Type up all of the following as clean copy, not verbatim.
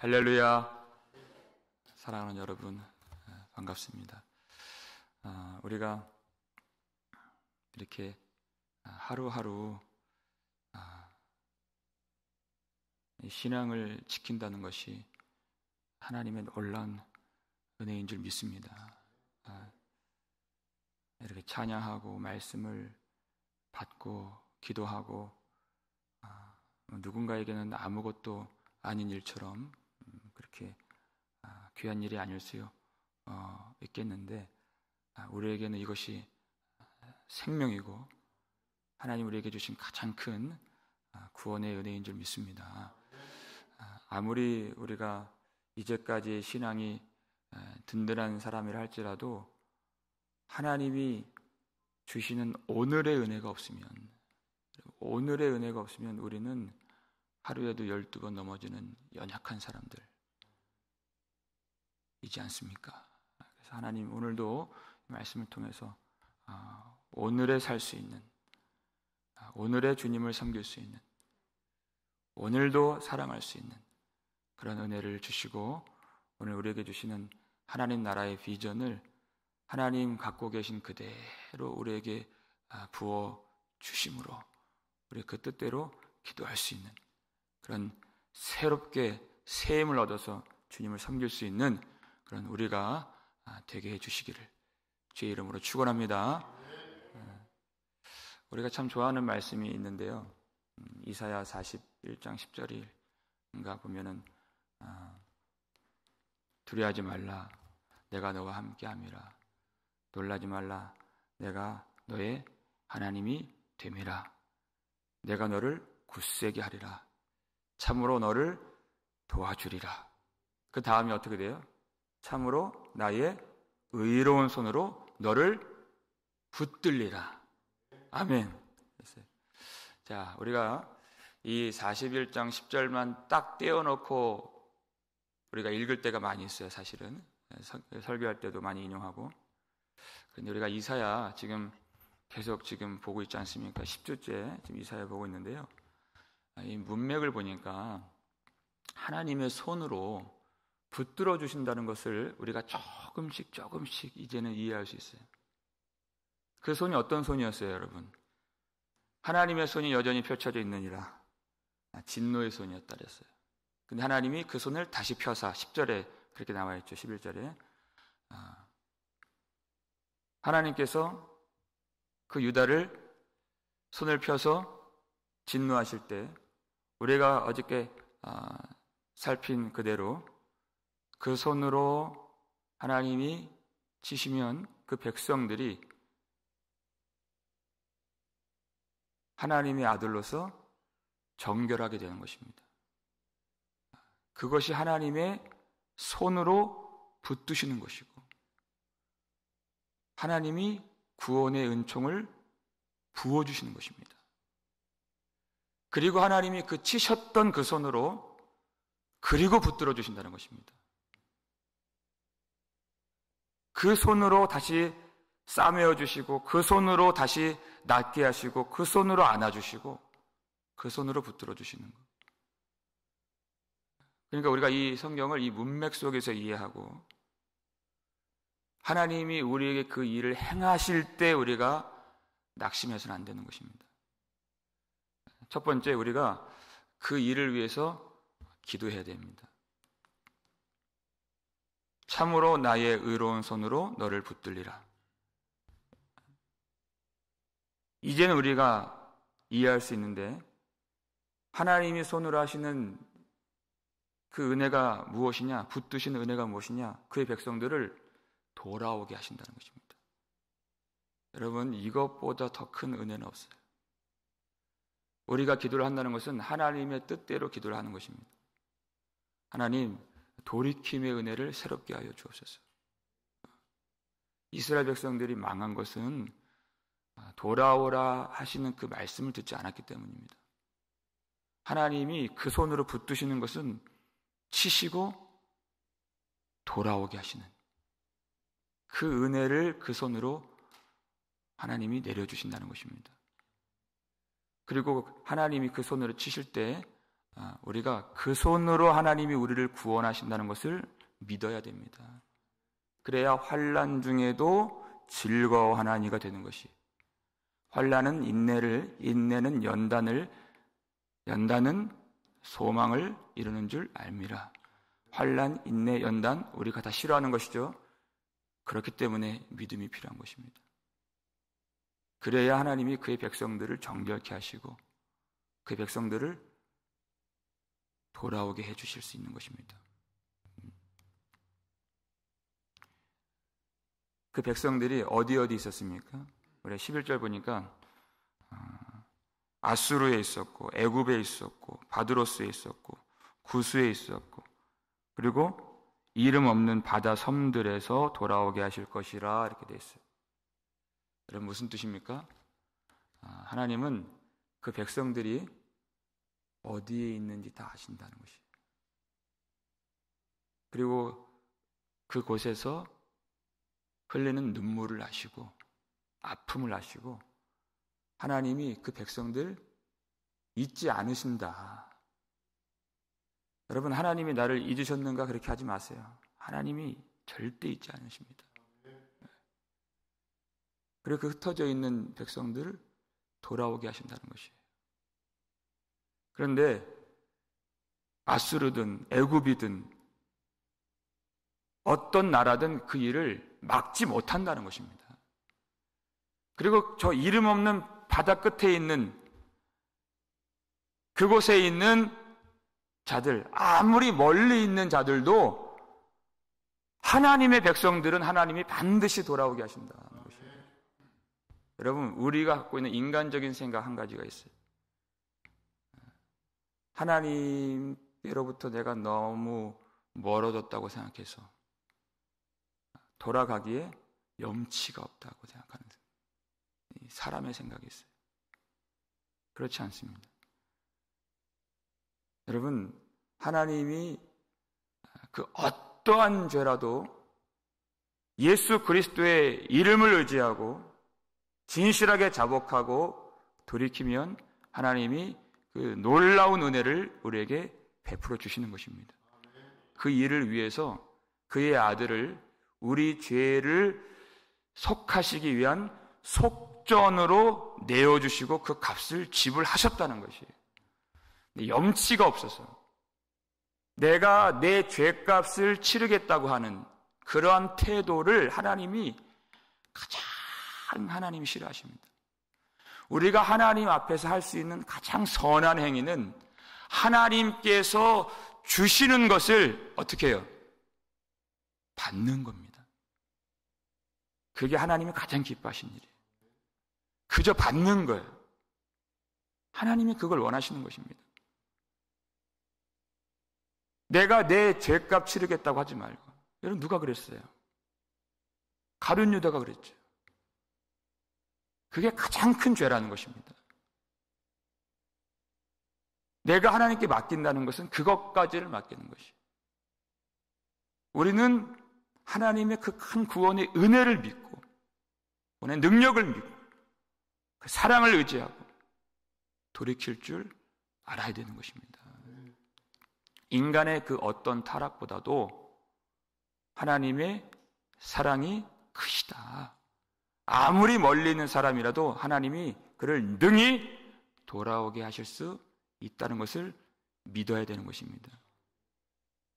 할렐루야. 사랑하는 여러분, 반갑습니다. 우리가 이렇게 하루하루 신앙을 지킨다는 것이 하나님의 놀라운 은혜인 줄 믿습니다. 이렇게 찬양하고 말씀을 받고 기도하고 누군가에게는 아무것도 아닌 일처럼 그렇게 귀한 일이 아닐 수 있겠는데, 우리에게는 이것이 생명이고 하나님 우리에게 주신 가장 큰 구원의 은혜인 줄 믿습니다. 아무리 우리가 이제까지 신앙이 든든한 사람이라 할지라도 하나님이 주시는 오늘의 은혜가 없으면 우리는 하루에도 12번 넘어지는 연약한 사람들이지 않습니까? 그래서 하나님 오늘도 말씀을 통해서 오늘에 살 수 있는, 오늘의 주님을 섬길 수 있는, 오늘도 사랑할 수 있는 그런 은혜를 주시고, 오늘 우리에게 주시는 하나님 나라의 비전을 하나님 갖고 계신 그대로 우리에게 부어 주심으로 우리 그 뜻대로 기도할 수 있는 그런 새롭게 새 힘을 얻어서 주님을 섬길 수 있는 그런 우리가 되게 해주시기를 주의 이름으로 축원합니다. 우리가 참 좋아하는 말씀이 있는데요, 이사야 41장 10절인가 보면은 두려워하지 말라, 내가 너와 함께함이라. 놀라지 말라, 내가 너의 하나님이 됨이라. 내가 너를 굳세게 하리라. 참으로 너를 도와주리라. 그 다음이 어떻게 돼요? 참으로 나의 의로운 손으로 너를 붙들리라. 아멘. 자, 우리가 이 41장 10절만 딱 떼어놓고 우리가 읽을 때가 많이 있어요. 사실은 설교할 때도 많이 인용하고. 그런데 우리가 이사야 지금 계속 보고 있지 않습니까? 10주째 지금 이사야 보고 있는데요, 이 문맥을 보니까 하나님의 손으로 붙들어 주신다는 것을 우리가 조금씩 이제는 이해할 수 있어요. 그 손이 어떤 손이었어요, 여러분? 하나님의 손이 여전히 펼쳐져 있느니라. 진노의 손이었다 그랬어요. 근데 하나님이 그 손을 다시 펴사, 10절에 그렇게 나와 있죠. 11절에 하나님께서 그 유다를 손을 펴서 진노하실 때, 우리가 어저께 살핀 그대로 그 손으로 하나님이 치시면 그 백성들이 하나님의 아들로서 정결하게 되는 것입니다. 그것이 하나님의 손으로 붙드시는 것이고, 하나님이 구원의 은총을 부어주시는 것입니다. 그리고 하나님이 그 치셨던 그 손으로 그리고 붙들어 주신다는 것입니다. 그 손으로 다시 싸매어 주시고, 그 손으로 다시 낫게 하시고, 그 손으로 안아주시고, 그 손으로 붙들어 주시는 것. 그러니까 우리가 이 성경을 이 문맥 속에서 이해하고, 하나님이 우리에게 그 일을 행하실 때 우리가 낙심해서는 안 되는 것입니다. 첫 번째, 우리가 그 일을 위해서 기도해야 됩니다. 참으로 나의 의로운 손으로 너를 붙들리라. 이제는 우리가 이해할 수 있는데, 하나님이 손으로 하시는 그 은혜가 무엇이냐, 붙드시는 은혜가 무엇이냐, 그의 백성들을 돌아오게 하신다는 것입니다. 여러분, 이것보다 더 큰 은혜는 없어요. 우리가 기도를 한다는 것은 하나님의 뜻대로 기도를 하는 것입니다. 하나님, 돌이킴의 은혜를 새롭게 하여 주옵소서. 이스라엘 백성들이 망한 것은 돌아오라 하시는 그 말씀을 듣지 않았기 때문입니다. 하나님이 그 손으로 붙드시는 것은 치시고 돌아오게 하시는 그 은혜를 그 손으로 하나님이 내려주신다는 것입니다. 그리고 하나님이 그 손으로 치실 때 우리가 그 손으로 하나님이 우리를 구원하신다는 것을 믿어야 됩니다. 그래야 환난 중에도 즐거워하는 이가 되는 것이, 환난은 인내는 연단은 소망을 이루는 줄 알미라. 환난, 인내, 연단 우리가 다 싫어하는 것이죠. 그렇기 때문에 믿음이 필요한 것입니다. 그래야 하나님이 그의 백성들을 정결케 하시고 그의 백성들을 돌아오게 해주실 수 있는 것입니다. 그 백성들이 어디 있었습니까? 우리 11절 보니까 아수르에 있었고 애굽에 있었고 바드로스에 있었고 구스에 있었고 그리고 이름 없는 바다 섬들에서 돌아오게 하실 것이라 이렇게 되어 있어요. 여러분 무슨 뜻입니까? 하나님은 그 백성들이 어디에 있는지 다 아신다는 것이에요. 그리고 그곳에서 흘리는 눈물을 아시고 아픔을 아시고 하나님이 그 백성들 잊지 않으신다. 여러분 하나님이 나를 잊으셨는가 그렇게 하지 마세요. 하나님이 절대 잊지 않으십니다. 그리고 그 흩어져 있는 백성들을 돌아오게 하신다는 것이에요. 그런데 아수르든 애굽이든 어떤 나라든 그 일을 막지 못한다는 것입니다. 그리고 저 이름 없는 바다 끝에 있는 그곳에 있는 자들, 아무리 멀리 있는 자들도 하나님의 백성들은 하나님이 반드시 돌아오게 하신다는 것이에요. 여러분 우리가 갖고 있는 인간적인 생각 한 가지가 있어요. 하나님으로부터 내가 너무 멀어졌다고 생각해서 돌아가기에 염치가 없다고 생각하는 사람의 생각이 있어요. 그렇지 않습니다. 여러분 하나님이 그 어떠한 죄라도 예수 그리스도의 이름을 의지하고 진실하게 자복하고 돌이키면 하나님이 그 놀라운 은혜를 우리에게 베풀어 주시는 것입니다. 그 일을 위해서 그의 아들을 우리 죄를 속하시기 위한 속전으로 내어주시고 그 값을 지불하셨다는 것이에요. 염치가 없어서 내가 내 죄값을 치르겠다고 하는 그러한 태도를 하나님이 하나님이 싫어하십니다. 우리가 하나님 앞에서 할 수 있는 가장 선한 행위는 하나님께서 주시는 것을 어떻게 해요? 받는 겁니다. 그게 하나님이 가장 기뻐하시는 일이에요. 그저 받는 거예요. 하나님이 그걸 원하시는 것입니다. 내가 내 죄값 치르겠다고 하지 말고. 여러분 누가 그랬어요? 가룟 유다가 그랬죠. 그게 가장 큰 죄라는 것입니다. 내가 하나님께 맡긴다는 것은 그것까지를 맡기는 것이에요. 우리는 하나님의 그 큰 구원의 은혜를 믿고 구원의 능력을 믿고 그 사랑을 의지하고 돌이킬 줄 알아야 되는 것입니다. 인간의 그 어떤 타락보다도 하나님의 사랑이 크시다. 아무리 멀리 있는 사람이라도 하나님이 그를 능히 돌아오게 하실 수 있다는 것을 믿어야 되는 것입니다.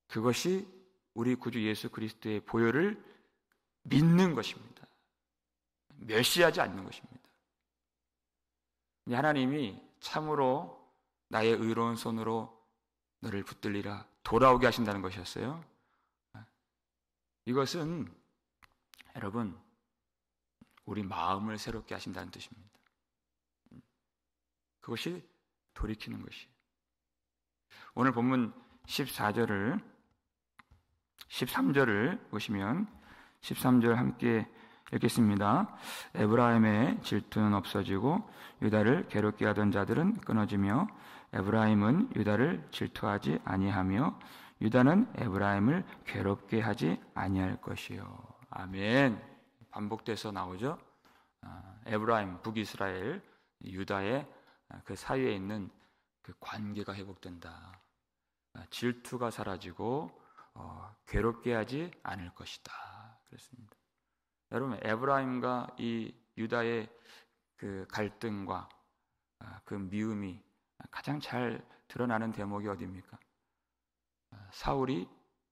그것이 우리 구주 예수 그리스도의 보혈을 믿는 것입니다. 멸시하지 않는 것입니다. 하나님이 참으로 나의 의로운 손으로 너를 붙들리라 돌아오게 하신다는 것이었어요. 이것은 여러분 우리 마음을 새롭게 하신다는 뜻입니다. 그것이 돌이키는 것이에요. 오늘 본문 13절을 보시면 13절 함께 읽겠습니다. 에브라임의 질투는 없어지고 유다를 괴롭게 하던 자들은 끊어지며 에브라임은 유다를 질투하지 아니하며 유다는 에브라임을 괴롭게 하지 아니할 것이요. 아멘. 반복돼서 나오죠. 에브라임, 북이스라엘, 유다의 그 사이에 있는 그 관계가 회복된다. 질투가 사라지고 괴롭게 하지 않을 것이다. 그랬습니다. 여러분, 에브라임과 이 유다의 그 갈등과 그 미움이 가장 잘 드러나는 대목이 어디입니까? 사울이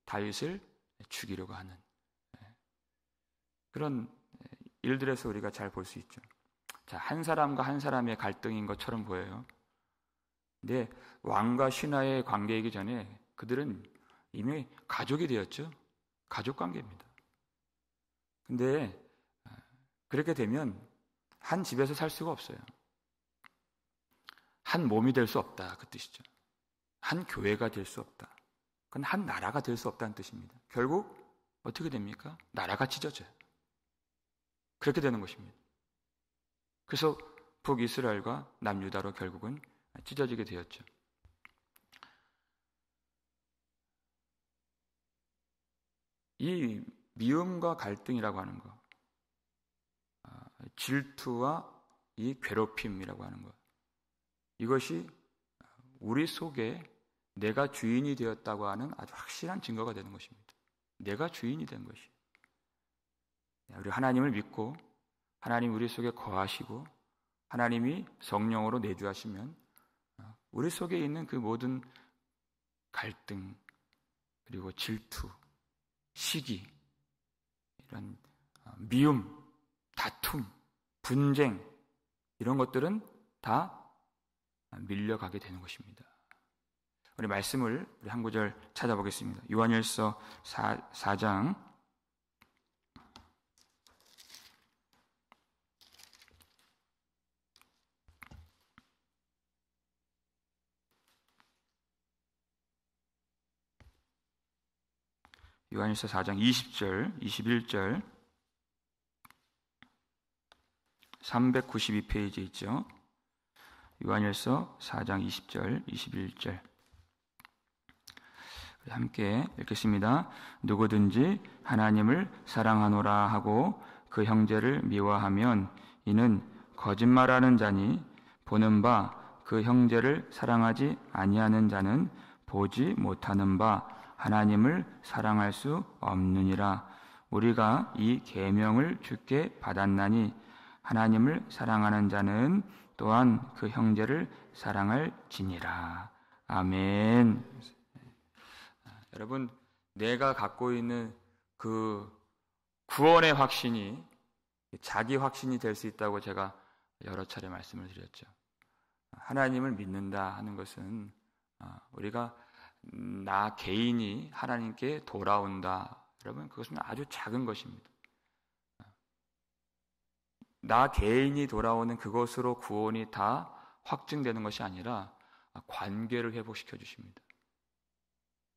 다윗을 죽이려고 하는 그런 일들에서 우리가 잘 볼 수 있죠. 자, 한 사람과 한 사람의 갈등인 것처럼 보여요. 근데 왕과 신하의 관계이기 전에 그들은 이미 가족이 되었죠. 가족 관계입니다. 근데 그렇게 되면 한 집에서 살 수가 없어요. 한 몸이 될 수 없다, 그 뜻이죠. 한 교회가 될 수 없다. 그건 한 나라가 될 수 없다는 뜻입니다. 결국 어떻게 됩니까? 나라가 찢어져요. 그렇게 되는 것입니다. 그래서 북이스라엘과 남유다로 결국은 찢어지게 되었죠. 이 미움과 갈등이라고 하는 것, 질투와 이 괴롭힘이라고 하는 것, 이것이 우리 속에 내가 주인이 되었다고 하는 아주 확실한 증거가 되는 것입니다. 내가 주인이 된 것이. 우리 하나님을 믿고 하나님 우리 속에 거하시고 하나님이 성령으로 내주하시면 우리 속에 있는 그 모든 갈등, 그리고 질투, 시기, 이런 미움, 다툼, 분쟁, 이런 것들은 다 밀려가게 되는 것입니다. 우리 말씀을 우리 한 구절 찾아보겠습니다. 요한일서 4장 20절, 21절, 392페이지 있죠. 요한일서 4장 20절, 21절. 함께 읽겠습니다. 누구든지 하나님을 사랑하노라 하고 그 형제를 미워하면 이는 거짓말하는 자니 보는 바 그 형제를 사랑하지 아니하는 자는 보지 못하는 바 하나님을 사랑할 수 없느니라. 우리가 이 계명을 주께 받았나니 하나님을 사랑하는 자는 또한 그 형제를 사랑할지니라. 아멘. 여러분, 내가 갖고 있는 그 구원의 확신이 자기 확신이 될 수 있다고 제가 여러 차례 말씀을 드렸죠. 하나님을 믿는다 하는 것은 우리가 나 개인이 하나님께 돌아온다. 여러분, 그것은 아주 작은 것입니다. 나 개인이 돌아오는 그것으로 구원이 다 확증되는 것이 아니라 관계를 회복시켜 주십니다.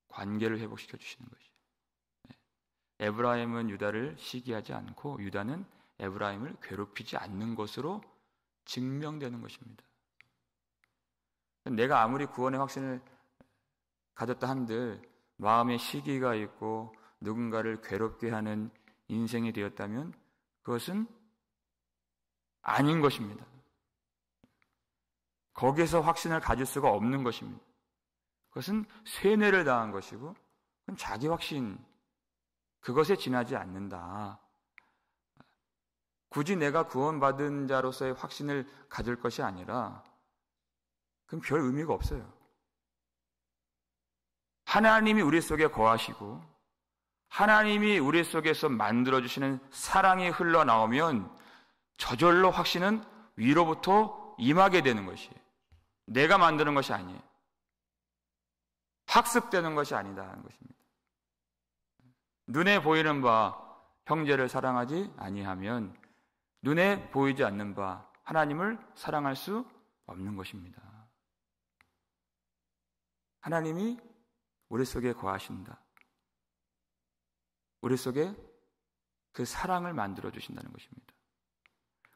관계를 회복시켜 주시는 것이죠. 에브라임은 유다를 시기하지 않고 유다는 에브라임을 괴롭히지 않는 것으로 증명되는 것입니다. 내가 아무리 구원의 확신을 가졌다 한들 마음에 시기가 있고 누군가를 괴롭게 하는 인생이 되었다면 그것은 아닌 것입니다. 거기에서 확신을 가질 수가 없는 것입니다. 그것은 쇠뇌를 당한 것이고 그건 자기 확신, 그것에 지나지 않는다. 굳이 내가 구원받은 자로서의 확신을 가질 것이 아니라 그건 별 의미가 없어요. 하나님이 우리 속에 거하시고 하나님이 우리 속에서 만들어주시는 사랑이 흘러나오면 저절로 확신은 위로부터 임하게 되는 것이에요. 내가 만드는 것이 아니에요. 학습되는 것이 아니다는 것입니다. 눈에 보이는 바 형제를 사랑하지 아니하면 눈에 보이지 않는 바 하나님을 사랑할 수 없는 것입니다. 하나님이 우리 속에 거하신다. 우리 속에 그 사랑을 만들어 주신다는 것입니다.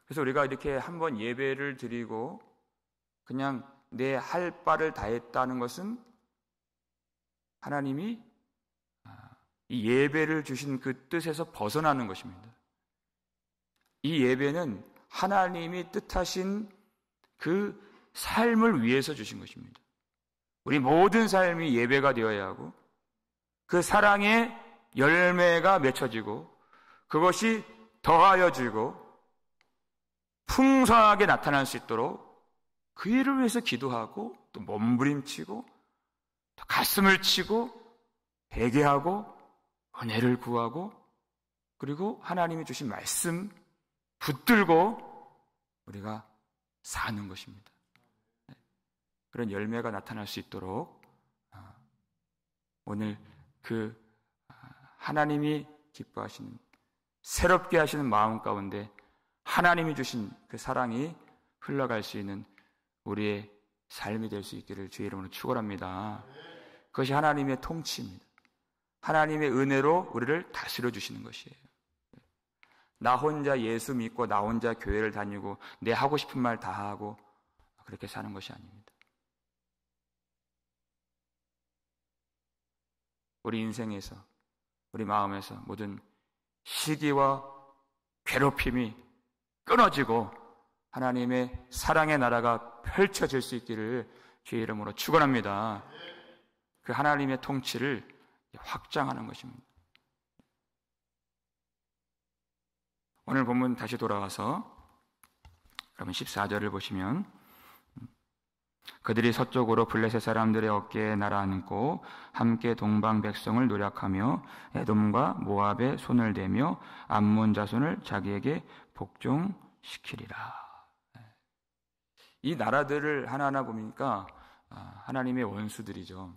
그래서 우리가 이렇게 한번 예배를 드리고 그냥 내 할 바를 다 했다는 것은 하나님이 이 예배를 주신 그 뜻에서 벗어나는 것입니다. 이 예배는 하나님이 뜻하신 그 삶을 위해서 주신 것입니다. 우리 모든 삶이 예배가 되어야 하고 그 사랑의 열매가 맺혀지고 그것이 더하여지고 풍성하게 나타날 수 있도록 그 일을 위해서 기도하고 또 몸부림치고 또 가슴을 치고 회개하고 은혜를 구하고 그리고 하나님이 주신 말씀 붙들고 우리가 사는 것입니다. 그런 열매가 나타날 수 있도록 오늘 그 하나님이 기뻐하시는 새롭게 하시는 마음 가운데 하나님이 주신 그 사랑이 흘러갈 수 있는 우리의 삶이 될 수 있기를 주의 이름으로 축원합니다. 그것이 하나님의 통치입니다. 하나님의 은혜로 우리를 다스려 주시는 것이에요. 나 혼자 예수 믿고 나 혼자 교회를 다니고 내 하고 싶은 말 다 하고 그렇게 사는 것이 아닙니다. 우리 인생에서 우리 마음에서 모든 시기와 괴롭힘이 끊어지고 하나님의 사랑의 나라가 펼쳐질 수 있기를 주의 이름으로 축원합니다. 그 하나님의 통치를 확장하는 것입니다. 오늘 본문 다시 돌아와서 그러면 14절을 보시면 그들이 서쪽으로 블레셋 사람들의 어깨에 날아앉고 함께 동방 백성을 노략하며 에돔과 모압에 손을 대며 암몬 자손을 자기에게 복종시키리라. 이 나라들을 하나하나 보니까 하나님의 원수들이죠.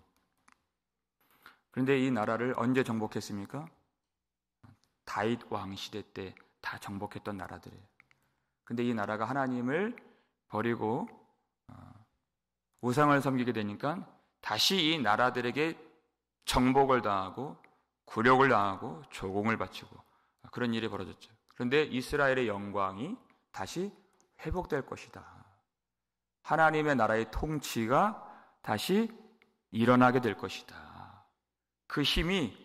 그런데 이 나라를 언제 정복했습니까? 다윗 왕 시대 때 다 정복했던 나라들이에요. 그런데 이 나라가 하나님을 버리고 우상을 섬기게 되니까 다시 이 나라들에게 정복을 당하고 굴욕을 당하고 조공을 바치고 그런 일이 벌어졌죠. 그런데 이스라엘의 영광이 다시 회복될 것이다. 하나님의 나라의 통치가 다시 일어나게 될 것이다. 그 힘이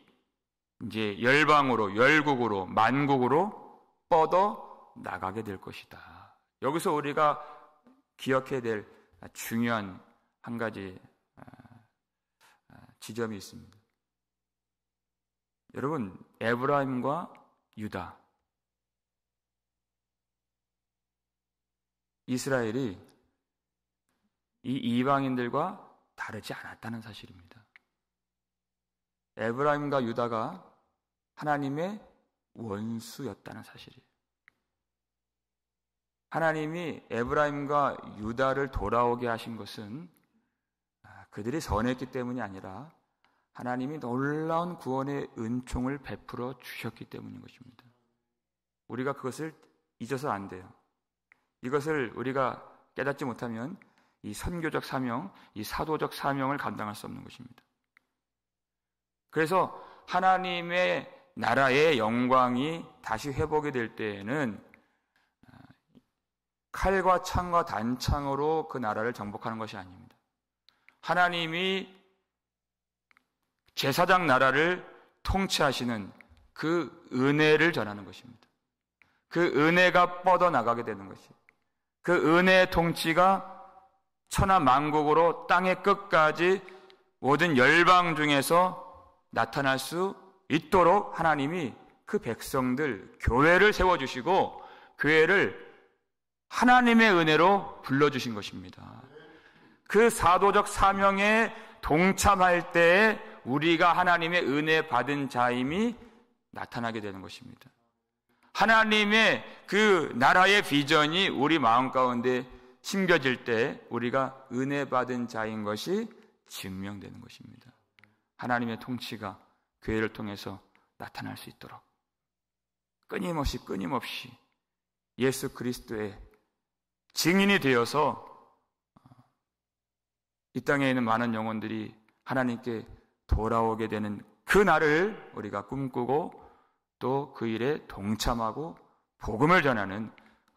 이제 열방으로, 열국으로, 만국으로 뻗어 나가게 될 것이다. 여기서 우리가 기억해야 될 중요한 한 가지 지점이 있습니다. 여러분, 에브라임과 유다, 이스라엘이 이 이방인들과 다르지 않았다는 사실입니다. 에브라임과 유다가 하나님의 원수였다는 사실이에요. 하나님이 에브라임과 유다를 돌아오게 하신 것은 그들이 선했기 때문이 아니라 하나님이 놀라운 구원의 은총을 베풀어 주셨기 때문인 것입니다. 우리가 그것을 잊어서 안 돼요. 이것을 우리가 깨닫지 못하면 이 선교적 사명, 이 사도적 사명을 감당할 수 없는 것입니다. 그래서 하나님의 나라의 영광이 다시 회복이 될 때에는 칼과 창과 단창으로 그 나라를 정복하는 것이 아닙니다. 하나님이 제사장 나라를 통치하시는 그 은혜를 전하는 것입니다. 그 은혜가 뻗어나가게 되는 것이에요. 그 은혜의 통치가 천하 만국으로 땅의 끝까지 모든 열방 중에서 나타날 수 있도록 하나님이 그 백성들, 교회를 세워주시고 교회를 하나님의 은혜로 불러주신 것입니다. 그 사도적 사명에 동참할 때에 우리가 하나님의 은혜 받은 자임이 나타나게 되는 것입니다. 하나님의 그 나라의 비전이 우리 마음 가운데 심겨질 때 우리가 은혜 받은 자인 것이 증명되는 것입니다. 하나님의 통치가 교회를 통해서 나타날 수 있도록 끊임없이 예수 그리스도의 증인이 되어서 이 땅에 있는 많은 영혼들이 하나님께 돌아오게 되는 그 날을 우리가 꿈꾸고 또 그 일에 동참하고 복음을 전하는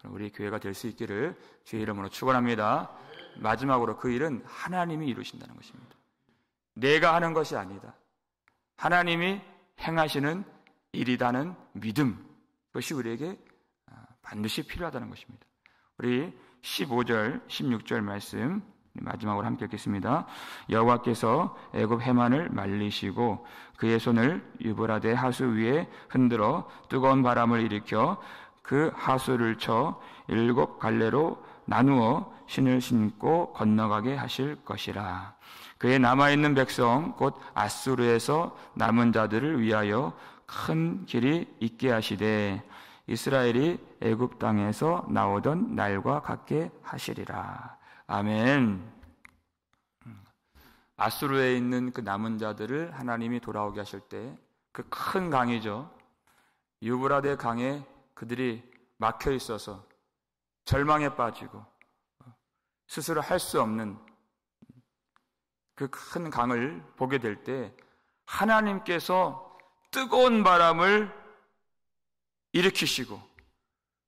우리 교회가 될 수 있기를 주의 이름으로 축원합니다. 마지막으로 그 일은 하나님이 이루신다는 것입니다. 내가 하는 것이 아니다. 하나님이 행하시는 일이라는 믿음, 그것이 우리에게 반드시 필요하다는 것입니다. 우리 15절, 16절 말씀 마지막으로 함께 읽겠습니다. 여호와께서 애굽 해만을 말리시고 그의 손을 유브라데 하수 위에 흔들어 뜨거운 바람을 일으켜 그 하수를 쳐 7 갈래로 나누어 신을 신고 건너가게 하실 것이라. 그의 남아있는 백성 곧 아수르에서 남은 자들을 위하여 큰 길이 있게 하시되 이스라엘이 애굽 땅에서 나오던 날과 같게 하시리라. 아멘. 아수르에 있는 그 남은 자들을 하나님이 돌아오게 하실 때 그 큰 강이죠. 유브라데 강에 그들이 막혀 있어서 절망에 빠지고 스스로 할 수 없는 그 큰 강을 보게 될 때 하나님께서 뜨거운 바람을 일으키시고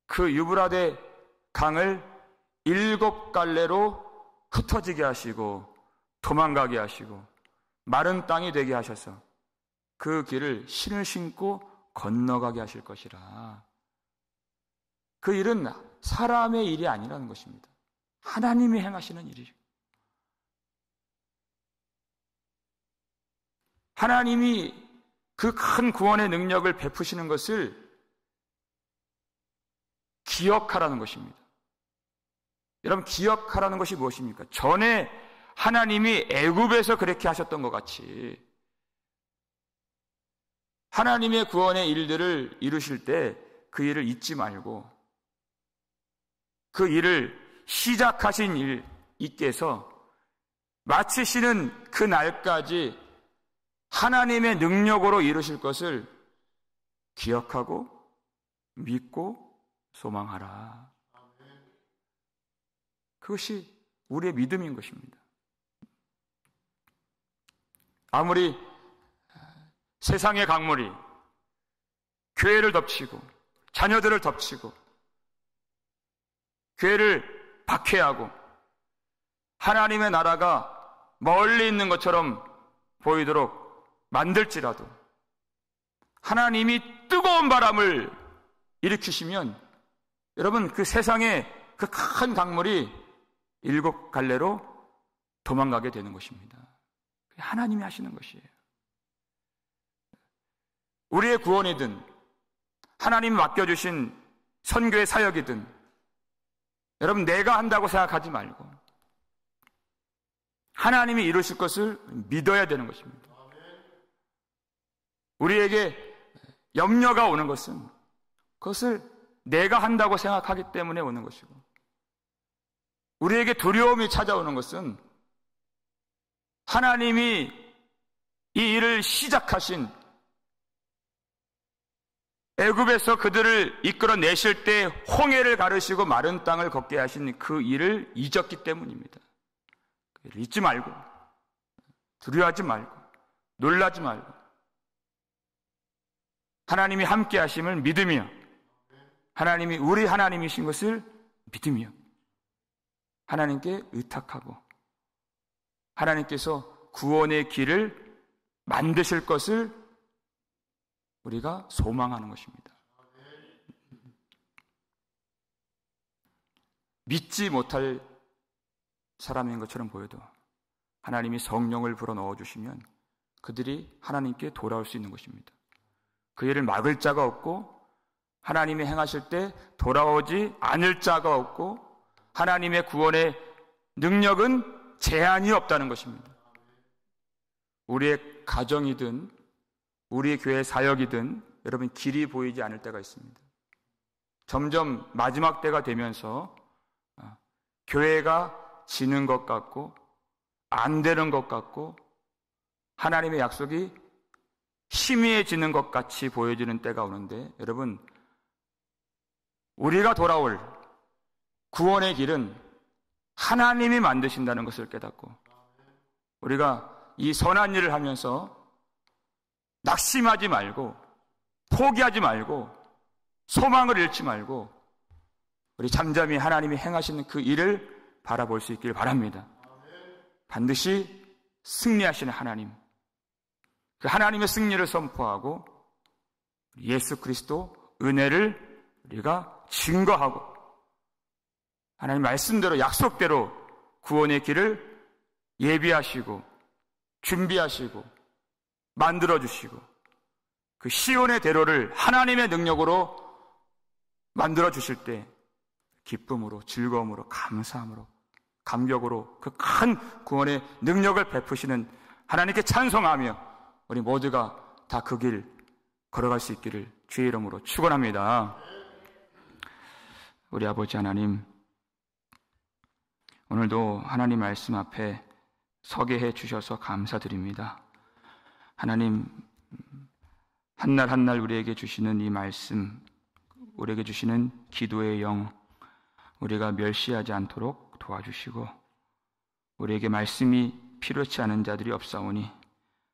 그 유브라데 강을 7 갈래로 흩어지게 하시고 도망가게 하시고 마른 땅이 되게 하셔서 그 길을 신을 신고 건너가게 하실 것이라. 그 일은 사람의 일이 아니라는 것입니다. 하나님이 행하시는 일이죠. 하나님이 그 큰 구원의 능력을 베푸시는 것을 기억하라는 것입니다. 여러분, 기억하라는 것이 무엇입니까? 전에 하나님이 애굽에서 그렇게 하셨던 것 같이 하나님의 구원의 일들을 이루실 때 그 일을 잊지 말고 그 일을 시작하신 이께서 마치시는 그 날까지 하나님의 능력으로 이루실 것을 기억하고 믿고 소망하라. 그것이 우리의 믿음인 것입니다. 아무리 세상의 강물이 교회를 덮치고 자녀들을 덮치고 교회를 박해하고 하나님의 나라가 멀리 있는 것처럼 보이도록 만들지라도 하나님이 뜨거운 바람을 일으키시면 여러분 그 세상에 그 큰 강물이 7 갈래로 도망가게 되는 것입니다. 하나님이 하시는 것이에요. 우리의 구원이든 하나님이 맡겨주신 선교의 사역이든 여러분 내가 한다고 생각하지 말고 하나님이 이루실 것을 믿어야 되는 것입니다. 우리에게 염려가 오는 것은 그것을 내가 한다고 생각하기 때문에 오는 것이고 우리에게 두려움이 찾아오는 것은 하나님이 이 일을 시작하신 애굽에서 그들을 이끌어내실 때 홍해를 가르시고 마른 땅을 걷게 하신 그 일을 잊었기 때문입니다. 잊지 말고 두려워하지 말고 놀라지 말고 하나님이 함께 하심을 믿으며 하나님이 우리 하나님이신 것을 믿으며 하나님께 의탁하고 하나님께서 구원의 길을 만드실 것을 우리가 소망하는 것입니다. 믿지 못할 사람인 것처럼 보여도 하나님이 성령을 불어 넣어주시면 그들이 하나님께 돌아올 수 있는 것입니다. 그 일을 막을 자가 없고 하나님이 행하실 때 돌아오지 않을 자가 없고 하나님의 구원의 능력은 제한이 없다는 것입니다. 우리의 가정이든 우리 교회 사역이든 여러분 길이 보이지 않을 때가 있습니다. 점점 마지막 때가 되면서 교회가 지는 것 같고 안 되는 것 같고 하나님의 약속이 희미해지는 것 같이 보여지는 때가 오는데 여러분 우리가 돌아올 구원의 길은 하나님이 만드신다는 것을 깨닫고 우리가 이 선한 일을 하면서 낙심하지 말고 포기하지 말고 소망을 잃지 말고 우리 잠잠히 하나님이 행하시는 그 일을 바라볼 수 있길 바랍니다. 반드시 승리하시는 하나님, 그 하나님의 승리를 선포하고 예수 그리스도 은혜를 우리가 증거하고 하나님 말씀대로 약속대로 구원의 길을 예비하시고 준비하시고 만들어주시고 그 시온의 대로를 하나님의 능력으로 만들어주실 때 기쁨으로, 즐거움으로, 감사함으로, 감격으로 그 큰 구원의 능력을 베푸시는 하나님께 찬송하며 우리 모두가 다 그 길 걸어갈 수 있기를 주의 이름으로 축원합니다. 우리 아버지 하나님, 오늘도 하나님 말씀 앞에 서게 해 주셔서 감사드립니다. 하나님, 한날 한날 우리에게 주시는 이 말씀, 우리에게 주시는 기도의 영, 우리가 멸시하지 않도록 도와주시고 우리에게 말씀이 필요치 않은 자들이 없사오니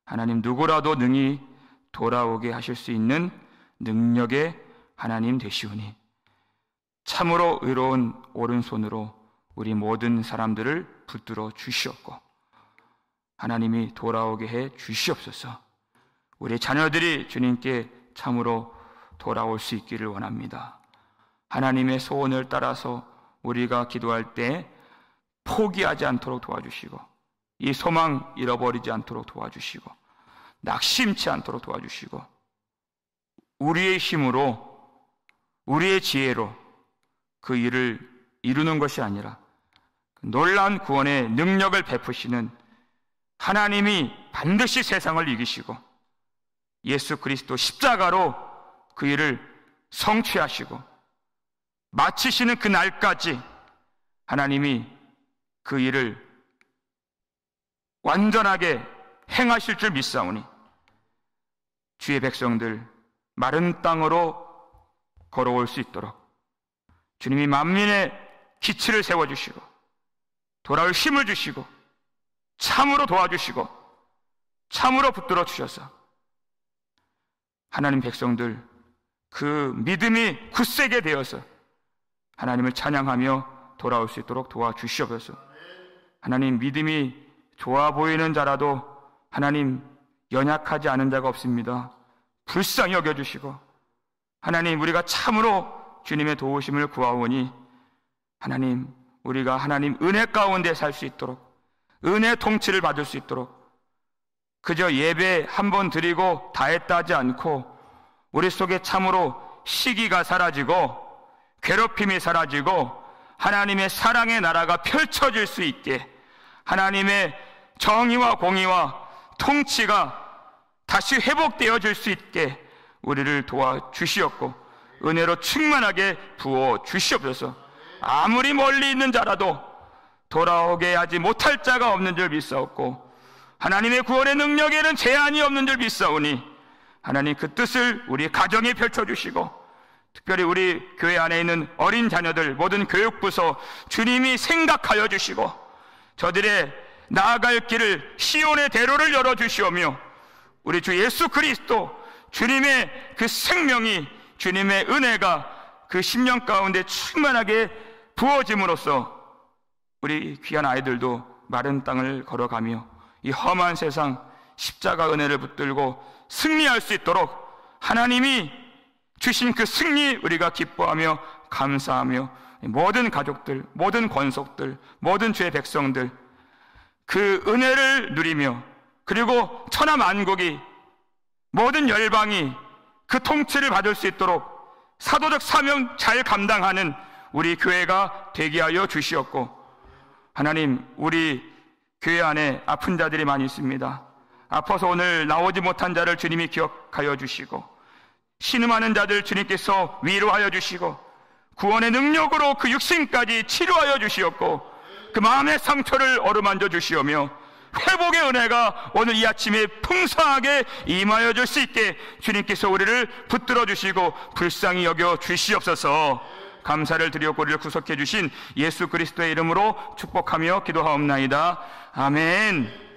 하나님 누구라도 능히 돌아오게 하실 수 있는 능력의 하나님 되시오니 참으로 의로운 오른손으로 우리 모든 사람들을 붙들어 주시옵고 하나님이 돌아오게 해 주시옵소서. 우리 자녀들이 주님께 참으로 돌아올 수 있기를 원합니다. 하나님의 소원을 따라서 우리가 기도할 때 포기하지 않도록 도와주시고 이 소망 잃어버리지 않도록 도와주시고 낙심치 않도록 도와주시고 우리의 힘으로 우리의 지혜로 그 일을 이루는 것이 아니라 놀라운 구원의 능력을 베푸시는 하나님이 반드시 세상을 이기시고 예수 그리스도 십자가로 그 일을 성취하시고 마치시는 그 날까지 하나님이 그 일을 완전하게 행하실 줄 믿사오니 주의 백성들 마른 땅으로 걸어올 수 있도록 주님이 만민의 기치를 세워주시고 돌아올 힘을 주시고 참으로 도와주시고 참으로 붙들어 주셔서 하나님 백성들 그 믿음이 굳세게 되어서 하나님을 찬양하며 돌아올 수 있도록 도와주시옵소서. 하나님 믿음이 좋아 보이는 자라도 하나님 연약하지 않은 자가 없습니다. 불쌍히 여겨주시고 하나님 우리가 참으로 주님의 도우심을 구하오니 하나님 우리가 하나님 은혜 가운데 살 수 있도록 은혜 통치를 받을 수 있도록 그저 예배 한 번 드리고 다 했다 하지 않고 우리 속에 참으로 시기가 사라지고 괴롭힘이 사라지고 하나님의 사랑의 나라가 펼쳐질 수 있게 하나님의 정의와 공의와 통치가 다시 회복되어질 수 있게 우리를 도와주시옵고 은혜로 충만하게 부어 주시옵소서. 아무리 멀리 있는 자라도 돌아오게 하지 못할 자가 없는 줄 믿사옵고 하나님의 구원의 능력에는 제한이 없는 줄 믿사오니 하나님 그 뜻을 우리 가정에 펼쳐주시고 특별히 우리 교회 안에 있는 어린 자녀들 모든 교육부서 주님이 생각하여 주시고 저들의 나아갈 길을 시온의 대로를 열어주시오며 우리 주 예수 그리스도 주님의 그 생명이 주님의 은혜가 그 심령 가운데 충만하게 부어짐으로써 우리 귀한 아이들도 마른 땅을 걸어가며 이 험한 세상 십자가 은혜를 붙들고 승리할 수 있도록 하나님이 주신 그 승리 우리가 기뻐하며 감사하며 모든 가족들, 모든 권속들, 모든 주의 백성들 그 은혜를 누리며 그리고 천하 만국이 모든 열방이 그 통치를 받을 수 있도록 사도적 사명 잘 감당하는 우리 교회가 되게 하여 주시옵고 하나님 우리 교회 안에 아픈 자들이 많이 있습니다. 아파서 오늘 나오지 못한 자를 주님이 기억하여 주시고 신음하는 자들 주님께서 위로하여 주시고 구원의 능력으로 그 육신까지 치료하여 주시옵고 그 마음의 상처를 어루만져 주시오며 회복의 은혜가 오늘 이 아침에 풍성하게 임하여 줄 수 있게 주님께서 우리를 붙들어 주시고 불쌍히 여겨 주시옵소서. 감사를 드리옵고 우리를 구속해 주신 예수 그리스도의 이름으로 축복하며 기도하옵나이다. 아멘.